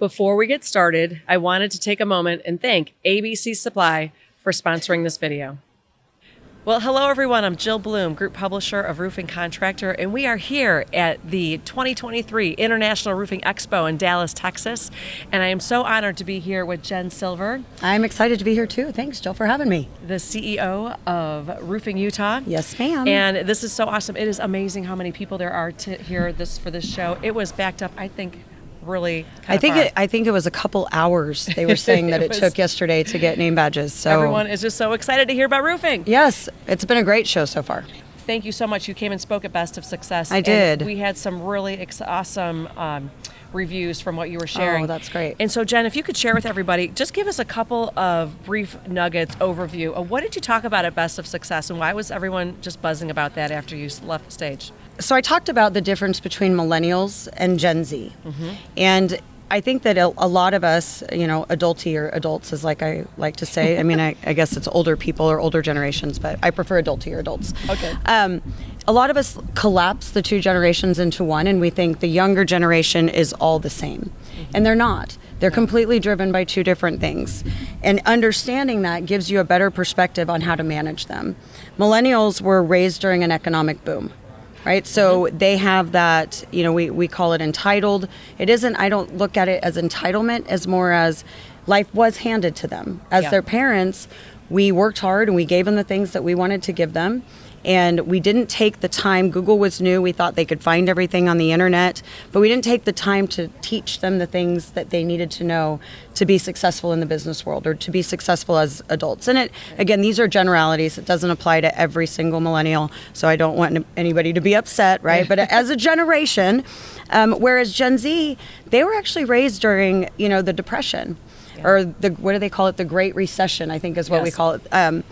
Before we get started, I wanted to take a moment and thank ABC Supply for sponsoring this video. Well, hello everyone. I'm Jill Bloom, Group Publisher of Roofing Contractor, and we are here at the 2023 International Roofing Expo in Dallas, Texas. And I am so honored to be here with Jen Silver. I'm excited to be here too. Thanks, Jill, for having me. The CEO of Roofing Utah. Yes, ma'am. And this is so awesome. It is amazing how many people there are to hear this for this show. It was backed up, I think, really I think it was a couple hours. They were saying that it took yesterday to get name badges. So everyone is just so excited to hear about roofing. Yes, it's been a great show so far. Thank you so much. You came and spoke at Best of Success. I did. And we had some really awesome reviews from what you were sharing. Oh, that's great. And so, Jen, if you could share with everybody, just give us a couple of brief nuggets overview of what did you talk about at Best of Success, and why was everyone just buzzing about that after you left the stage? So I talked about the difference between millennials and Gen Z. Mm-hmm. And I think that a lot of us, adulty or adults is like I like to say. I mean, I guess it's older people or older generations, but I prefer adulty or adults. Okay. A lot of us collapse the two generations into one, and we think the younger generation is all the same. Mm-hmm. And they're not. They're completely driven by two different things. And understanding that gives you a better perspective on how to manage them. Millennials were raised during an economic boom. Right? So they have that, we call it entitled. It isn't, I don't look at it as entitlement as more as life was handed to them. As their parents, we worked hard and we gave them the things that we wanted to give them. And we didn't take the time. Google was new. We thought they could find everything on the internet, but we didn't take the time to teach them the things that they needed to know to be successful in the business world or to be successful as adults. And again, these are generalities. It doesn't apply to every single millennial, so I don't want anybody to be upset, right? But as a generation, whereas Gen Z, they were actually raised during, the Depression, or what do they call it? The Great Recession, I think is what we call it.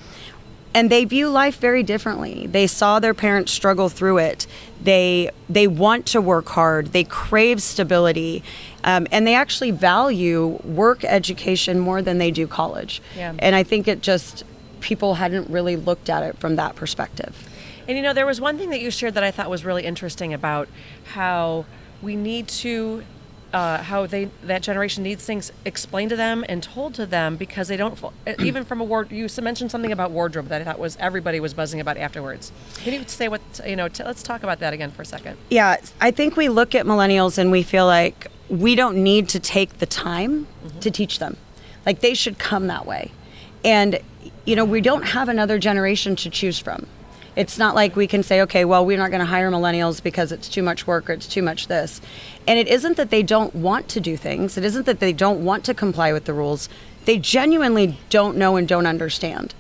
And they view life very differently. They saw their parents struggle through it. They want to work hard. They crave stability. And they actually value work education more than they do college. Yeah. And I think people hadn't really looked at it from that perspective. And there was one thing that you shared that I thought was really interesting about how we need to that generation needs things explained to them and told to them, because they don't, even from you mentioned something about wardrobe that I thought everybody was buzzing about afterwards. Can you say let's talk about that again for a second. Yeah, I think we look at millennials and we feel like we don't need to take the time to teach them. Like they should come that way. And, we don't have another generation to choose from. It's not like we can say, okay, well, we're not going to hire millennials because it's too much work or it's too much this. And it isn't that they don't want to do things. It isn't that they don't want to comply with the rules. They genuinely don't know and don't understand.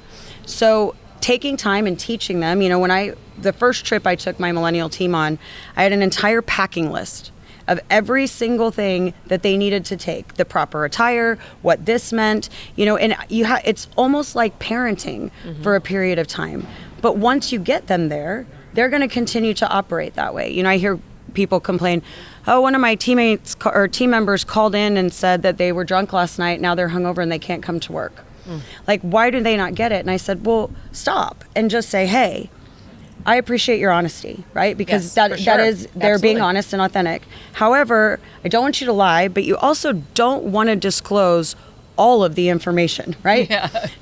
So taking time and teaching them, the first trip I took my millennial team on, I had an entire packing list of every single thing that they needed to take, the proper attire, what this meant, and it's almost like parenting for a period of time. But once you get them there, they're going to continue to operate that way. I hear people complain, one of my teammates or team members called in and said that they were drunk last night. Now they're hungover and they can't come to work. Like, why do they not get it? And I said, well, stop and just say, hey, I appreciate your honesty, right? Because that is, they're Absolutely. Being honest and authentic. However, I don't want you to lie, but you also don't want to disclose all of the information, right?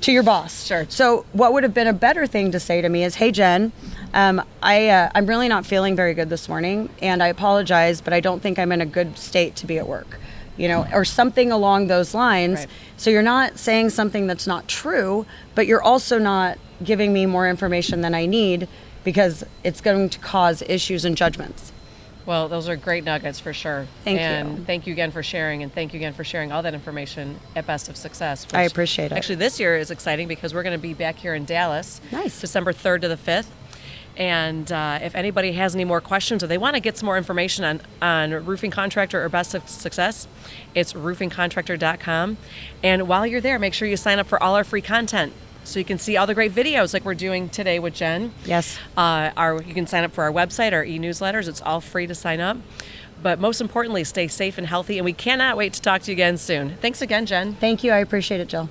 To your boss. Sure. So what would have been a better thing to say to me is, hey, Jen, I'm really not feeling very good this morning, and I apologize, but I don't think I'm in a good state to be at work, or something along those lines. Right. So you're not saying something that's not true, but you're also not giving me more information than I need, because it's going to cause issues and judgments. Well, those are great nuggets for sure. Thank you. And thank you again for sharing, and thank you again for sharing all that information at Best of Success. I appreciate it. Actually, this year is exciting because we're going to be back here in Dallas. Nice. December 3rd to the 5th. And if anybody has any more questions or they want to get some more information on Roofing Contractor or Best of Success, it's roofingcontractor.com. And while you're there, make sure you sign up for all our free content, so you can see all the great videos like we're doing today with Jen. Yes. You can sign up for our website, our e-newsletters. It's all free to sign up. But most importantly, stay safe and healthy. And we cannot wait to talk to you again soon. Thanks again, Jen. Thank you. I appreciate it, Jill.